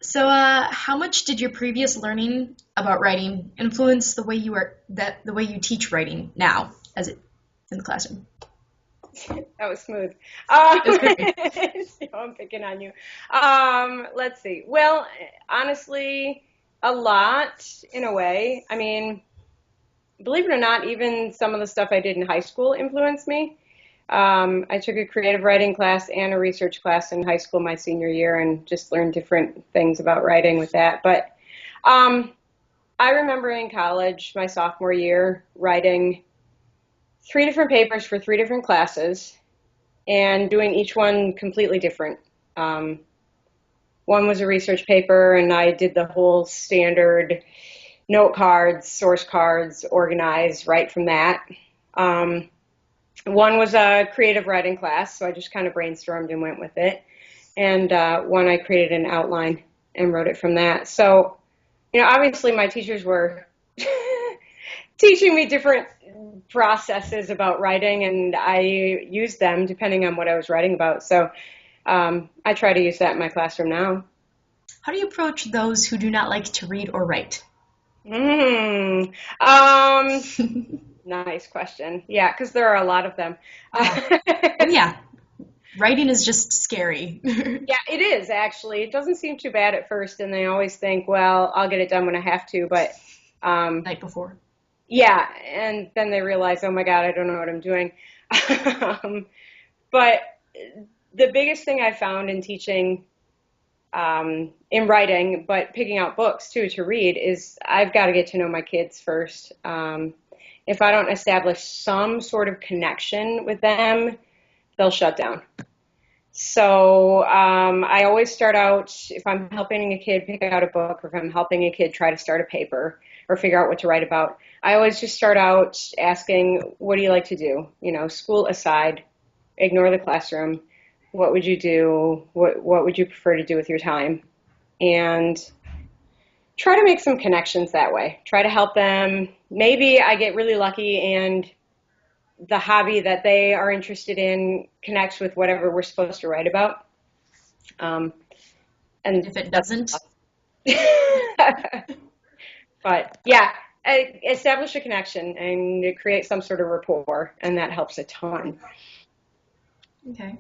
So, how much did your previous learning about writing influence the way the way you teach writing now, as it in the classroom? That was smooth. It was great. I'm picking on you. Let's see. Well, honestly, a lot in a way. I mean, believe it or not, even some of the stuff I did in high school influenced me. I took a creative writing class and a research class in high school my senior year and just learned different things about writing with that. But um, I remember in college, my sophomore year, writing three different papers for three different classes and doing each one completely different. Um, One was a research paper, and I did the whole standard note cards, source cards, organize right from that. Um, One was a creative writing class, so I just kind of brainstormed and went with it. And one I created an outline and wrote it from that. So, obviously my teachers were teaching me different processes about writing, and I used them depending on what I was writing about. So I try to use that in my classroom now. How do you approach those who do not like to read or write? Mm. Um, Nice question. Yeah, because there are a lot of them. Yeah. Oh, yeah. Writing is just scary. Yeah, it is actually. It doesn't seem too bad at first, and they always think, well, I'll get it done when I have to. But Night before. yeah, and then they realize, oh my God, I don't know what I'm doing. um, but the biggest thing I found in teaching in writing, but picking out books too to read, is I've got to get to know my kids first. If I don't establish some sort of connection with them, they'll shut down. So I always start out, if I'm helping a kid pick out a book, or if I'm helping a kid try to start a paper or figure out what to write about, I always just start out asking, what do you like to do? School aside, ignore the classroom. What would you do? What would you prefer to do with your time? And try to make some connections that way. Try to help them. Maybe I get really lucky and the hobby that they are interested in connects with whatever we're supposed to write about. Um, and If it that's doesn't, but yeah, establish a connection and create some sort of rapport, and that helps a ton. okay.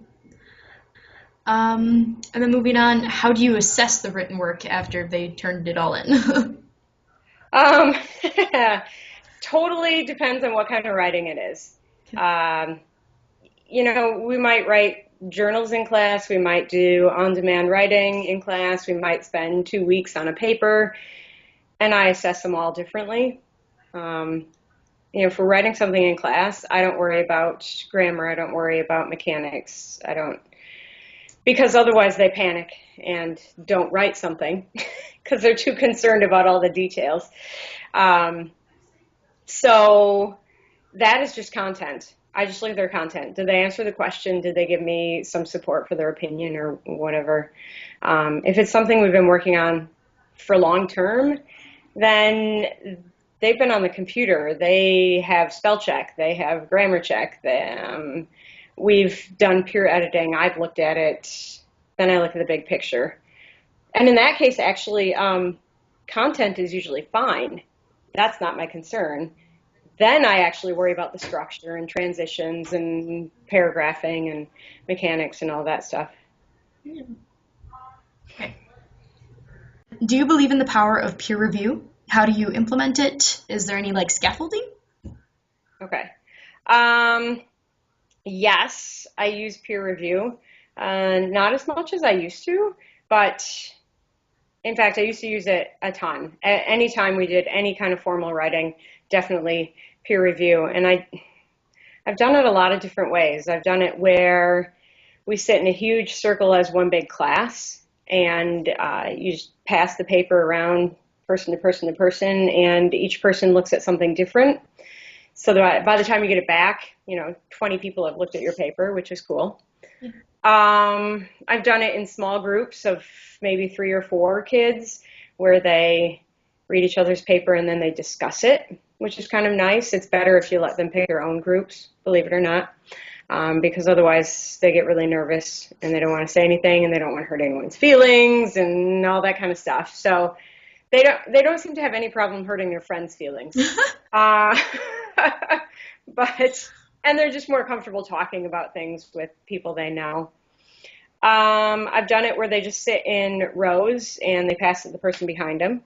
And then moving on, how do you assess the written work after they turned it all in? Um, Totally depends on what kind of writing it is. Um, we might write journals in class, we might do on demand writing in class, we might spend 2 weeks on a paper, and I assess them all differently. Um, if we're writing something in class, I don't worry about grammar, I don't worry about mechanics, I don't, because otherwise they panic and don't write something because they're too concerned about all the details. Um, so that is just content. I just look at their content. Did they answer the question? Did they give me some support for their opinion or whatever? If it's something we've been working on for long term, then they've been on the computer. They have spell check. They have grammar check. We've done peer editing. I've looked at it. Then I look at the big picture. And in that case, actually, content is usually fine. That's not my concern. Then I actually worry about the structure and transitions and paragraphing and mechanics and all that stuff. Okay. Do you believe in the power of peer review? How do you implement it? Is there any like scaffolding? Okay. Um, yes, I use peer review. Not as much as I used to, but in fact, I used to use it a ton. Anytime we did any kind of formal writing, definitely peer review. And I've done it a lot of different ways. I've done it where we sit in a huge circle as one big class, and you just pass the paper around person to person to person, and each person looks at something different. So that by the time you get it back, 20 people have looked at your paper, which is cool. I've done it in small groups of maybe 3 or 4 kids where they read each other's paper and then they discuss it, which is kind of nice. It's better if you let them pick their own groups, believe it or not. because otherwise they get really nervous and they don't want to say anything and they don't want to hurt anyone's feelings and all that kind of stuff. So they don't seem to have any problem hurting their friends' feelings. uh, and they're just more comfortable talking about things with people they know. I've done it where they just sit in rows and they pass it to the person behind them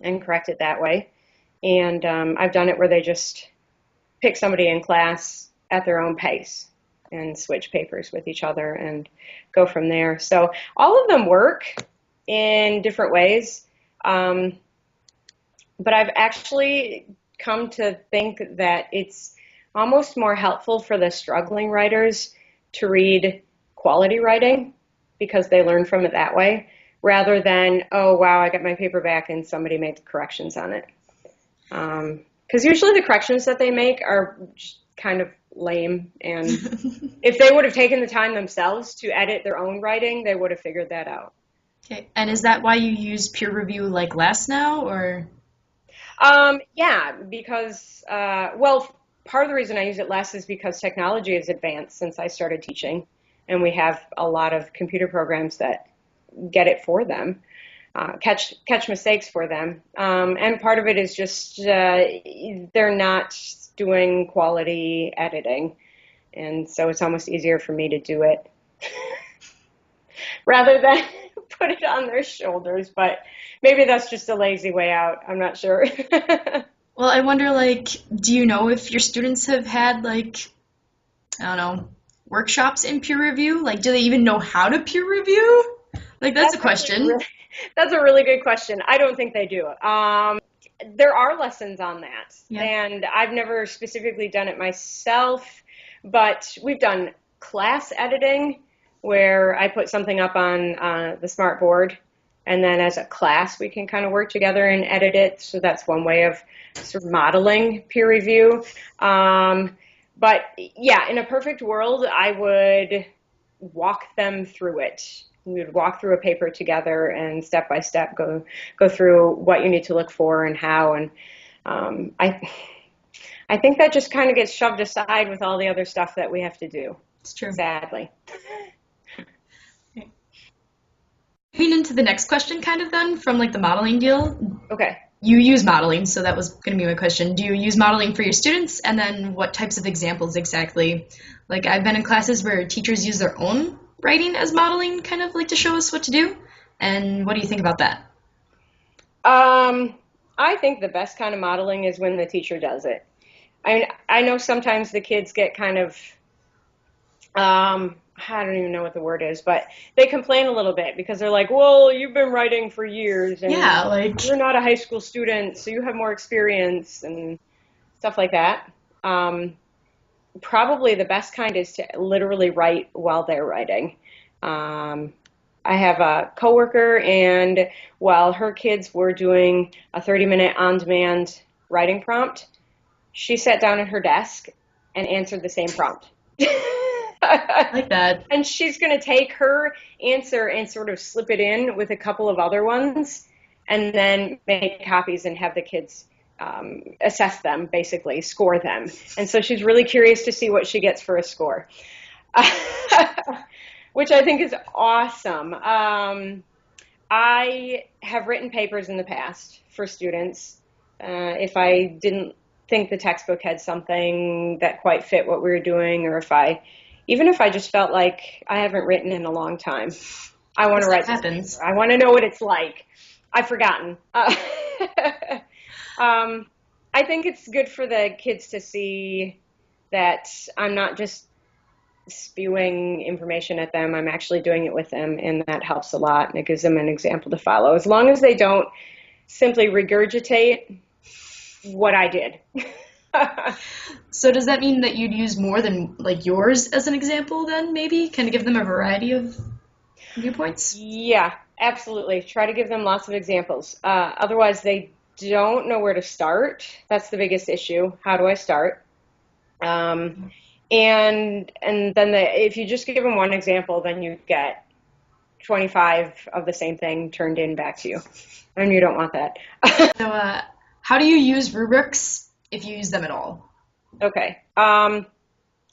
and correct it that way. And I've done it where they just pick somebody in class at their own pace and switch papers with each other and go from there. So all of them work in different ways. But I've actually come to think that it's almost more helpful for the struggling writers to read quality writing because they learn from it that way, rather than, oh, wow, I got my paper back and somebody made the corrections on it. Because usually the corrections that they make are just kind of lame, and if they would have taken the time themselves to edit their own writing, they would have figured that out. Okay, and is that why you use peer review like less now, or? Yeah, because, well, part of the reason I use it less is because technology has advanced since I started teaching, and we have a lot of computer programs that get it for them, catch mistakes for them. And part of it is just they're not doing quality editing, and so it's almost easier for me to do it rather than put it on their shoulders. But maybe that's just a lazy way out. I'm not sure. Well, I wonder, like, do you know if your students have had, like, I don't know, workshops in peer review? Like, do they even know how to peer review? Like, that's a question. That's a really good question. I don't think they do. There are lessons on that, Yeah. and I've never specifically done it myself, but we've done class editing where I put something up on the smart board, and then as a class we can kind of work together and edit it. So that's one way of sort of modeling peer review. But yeah, in a perfect world, I would walk them through it. We would walk through a paper together and step by step go through what you need to look for and how. And I think that just kind of gets shoved aside with all the other stuff that we have to do. It's true. Sadly. Moving into the next question, kind of then, from like the modeling deal. Okay. You use modeling, so that was going to be my question. Do you use modeling for your students? And then what types of examples exactly? Like, I've been in classes where teachers use their own writing as modeling, kind of like to show us what to do. And what do you think about that? I think the best kind of modeling is when the teacher does it. I mean, I know sometimes the kids get kind of, I don't even know what the word is, but they complain a little bit because they're like, well, you've been writing for years, and Yeah, like, you're not a high school student, so you have more experience and stuff like that. Probably the best kind is to literally write while they're writing. I have a coworker, and while her kids were doing a 30-minute on-demand writing prompt, she sat down at her desk and answered the same prompt. I like that. And she's going to take her answer and sort of slip it in with a couple of other ones and then make copies and have the kids assess them, basically, score them. And so she's really curious to see what she gets for a score, which I think is awesome. I have written papers in the past for students. If I didn't think the textbook had something that quite fit what we were doing, or even if I just felt like I haven't written in a long time, I want to write this paper. I want to know what it's like. I've forgotten. I think it's good for the kids to see that I'm not just spewing information at them. I'm actually doing it with them, and that helps a lot, and it gives them an example to follow. As long as they don't simply regurgitate what I did. So does that mean that you'd use more than like yours as an example then, maybe? Kind of give them a variety of viewpoints? Yeah, absolutely. Try to give them lots of examples. Otherwise, they don't know where to start. That's the biggest issue. How do I start? And then if you just give them one example, then you get 25 of the same thing turned in back to you. And you don't want that. So how do you use rubrics if you use them at all? Okay. I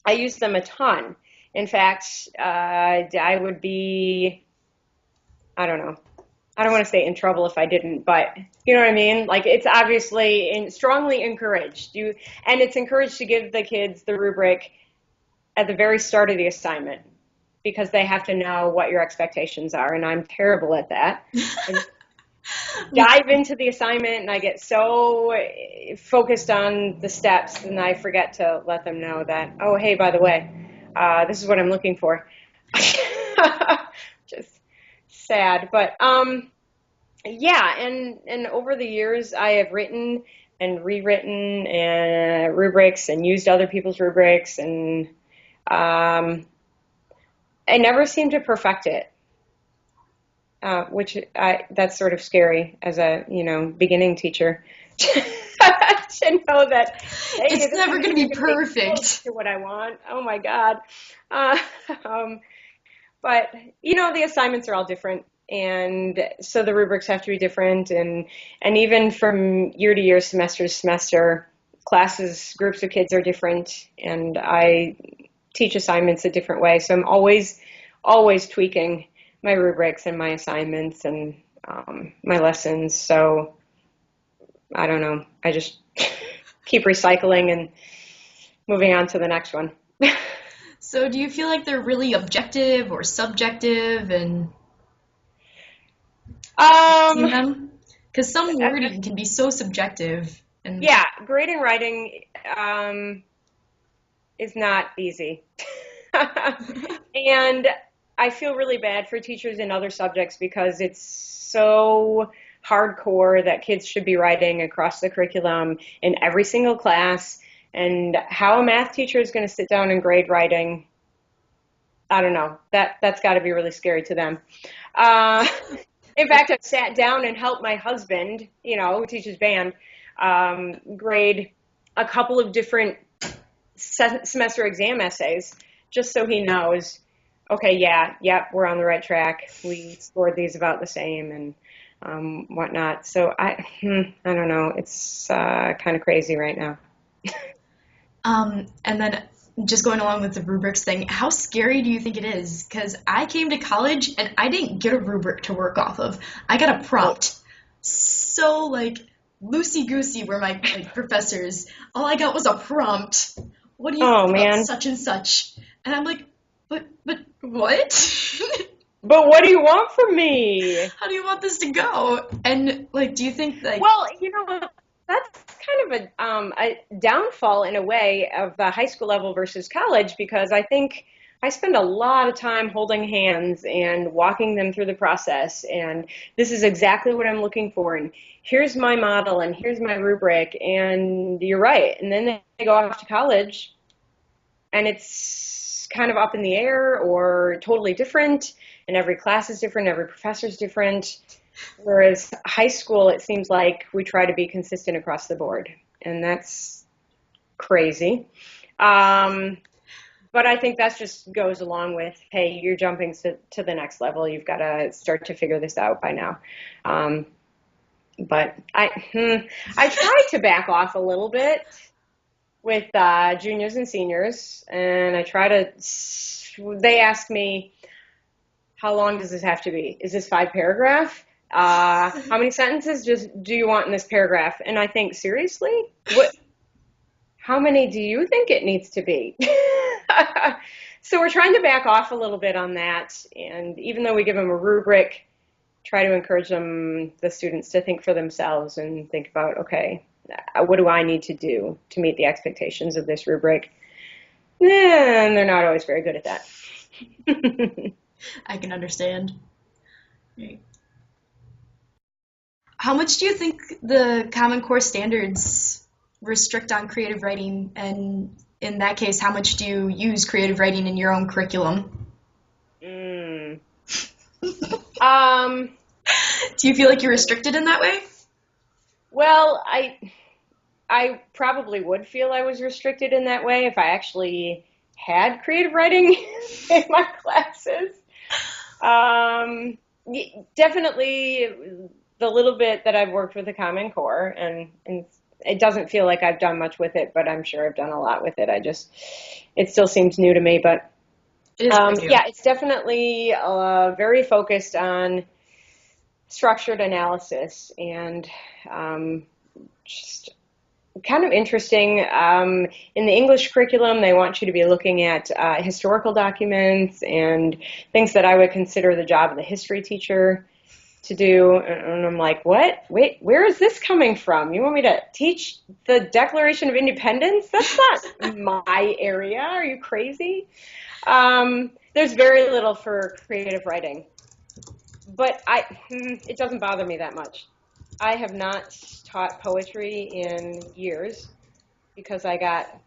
I use them a ton. In fact, I would be, I don't know, I don't want to say in trouble if I didn't, but you know what I mean? Like it's obviously strongly encouraged. And it's encouraged to give the kids the rubric at the very start of the assignment because they have to know what your expectations are, and I'm terrible at that. I dive into the assignment and I get so focused on the steps and I forget to let them know that, oh, hey, by the way, this is what I'm looking for. Just sad. But yeah, and over the years I have written and rewritten rubrics and used other people's rubrics, and I never seem to perfect it. That's sort of scary as a, beginning teacher to know that, hey, it's never going to be perfect to what I want. Oh my God. But the assignments are all different. And so the rubrics have to be different. And even from year to year, semester to semester, classes, groups of kids are different. And I teach assignments a different way. So I'm always tweaking my rubrics and my assignments and my lessons. So I don't know. I just keep recycling and moving on to the next one. So do you feel like they're really objective or subjective and them? Because some wording can be so subjective. And yeah, grading writing is not easy. And I feel really bad for teachers in other subjects because it's so hardcore that kids should be writing across the curriculum in every single class. And how a math teacher is going to sit down and grade writing, I don't know. That's got to be really scary to them. In fact, I've sat down and helped my husband, who teaches band, grade a couple of different semester exam essays just so he knows, okay, yeah, we're on the right track. We scored these about the same and whatnot. So I don't know. It's kind of crazy right now. And then just going along with the rubrics thing, how scary do you think it is? Because I came to college and I didn't get a rubric to work off of. I got a prompt. So loosey-goosey were my professors. All I got was a prompt. What do you think about such and such? And I'm like, but what? But what do you want from me? How do you want this to go? And do you think well, that's kind of a downfall in a way of the high school level versus college, because I think I spend a lot of time holding hands and walking them through the process, and this is exactly what I'm looking for, and here's my model, and here's my rubric, and you're right. And then they go off to college, and it's kind of up in the air or totally different, and every class is different, every professor is different. Whereas high school, it seems like we try to be consistent across the board, and that's crazy. But I think that just goes along with, hey, you're jumping to the next level. You've got to start to figure this out by now. But I try to back off a little bit with juniors and seniors, and they ask me, how long does this have to be? Is this 5 paragraph? How many sentences do you want in this paragraph? And I think, seriously? How many do you think it needs to be? So we're trying to back off a little bit on that. And even though we give them a rubric, try to encourage the students to think for themselves and think about, okay, what do I need to do to meet the expectations of this rubric? And they're not always very good at that. I can understand. Right. How much do you think the Common Core standards restrict on creative writing? And in that case, how much do you use creative writing in your own curriculum? Do you feel like you're restricted in that way? Well, I probably would feel I was restricted in that way if I actually had creative writing in my classes. Definitely the little bit that I've worked with the Common Core, and it doesn't feel like I've done much with it, but I'm sure I've done a lot with it. It still seems new to me, but It is quite new. yeah, it's definitely very focused on structured analysis and just kind of interesting. In the English curriculum, they want you to be looking at historical documents and things that I would consider the job of the history teacher to do. And I'm like, what? Wait, where is this coming from? You want me to teach the Declaration of Independence? That's not my area. Are you crazy? There's very little for creative writing, but it doesn't bother me that much. I have not taught poetry in years because I got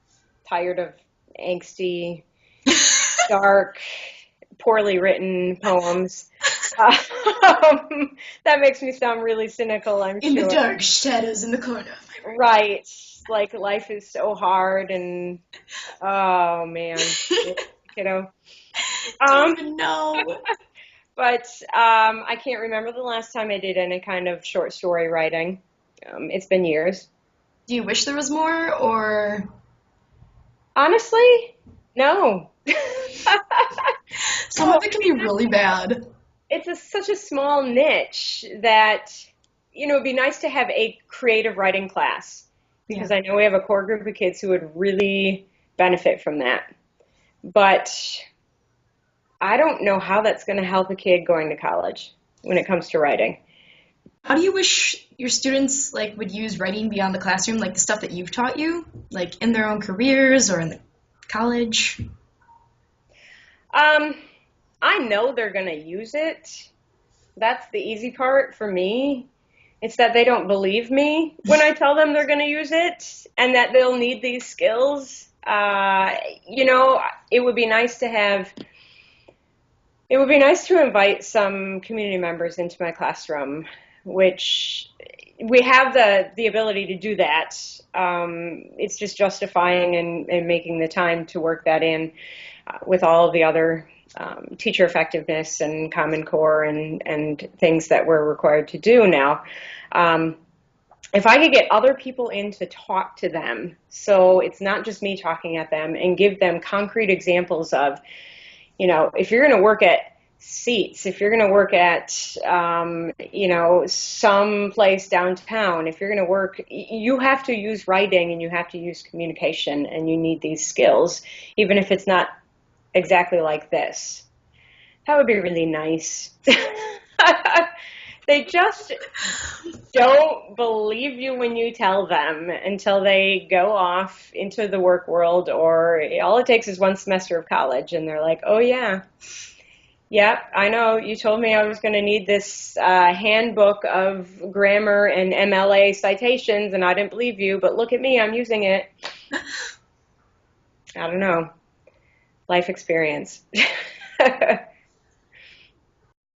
tired of angsty, dark, poorly written poems. That makes me sound really cynical, I'm In sure. the dark shadows in the corner of my room. Right. Like life is so hard and, oh man, you know. Don't even know. But I can't remember the last time I did any kind of short story writing. It's been years. Do you wish there was more, or Honestly, no. some of it can be really bad? It's such a small niche that, it'd be nice to have a creative writing class because Yeah. I know we have a core group of kids who would really benefit from that. But I don't know how that's going to help a kid going to college when it comes to writing. How do you wish your students would use writing beyond the classroom, like the stuff that you've taught you, like in their own careers or in the college? I know they're going to use it. That's the easy part for me. It's that they don't believe me when I tell them they're going to use it and that they'll need these skills. It would be nice to have. It would be nice to invite some community members into my classroom, which we have the ability to do that. It's just justifying and making the time to work that in with all of the other teacher effectiveness and Common Core and things that we're required to do now. If I could get other people in to talk to them, so it's not just me talking at them, and give them concrete examples of, if you're going to work at seats, if you're going to work at, some place downtown, if you're going to work, you have to use writing and you have to use communication and you need these skills, even if it's not exactly like this. That would be really nice. They just don't believe you when you tell them until they go off into the work world, or all it takes is one semester of college and they're like, oh yeah, I know you told me I was going to need this handbook of grammar and MLA citations and I didn't believe you, but look at me, I'm using it. I don't know. Life experience.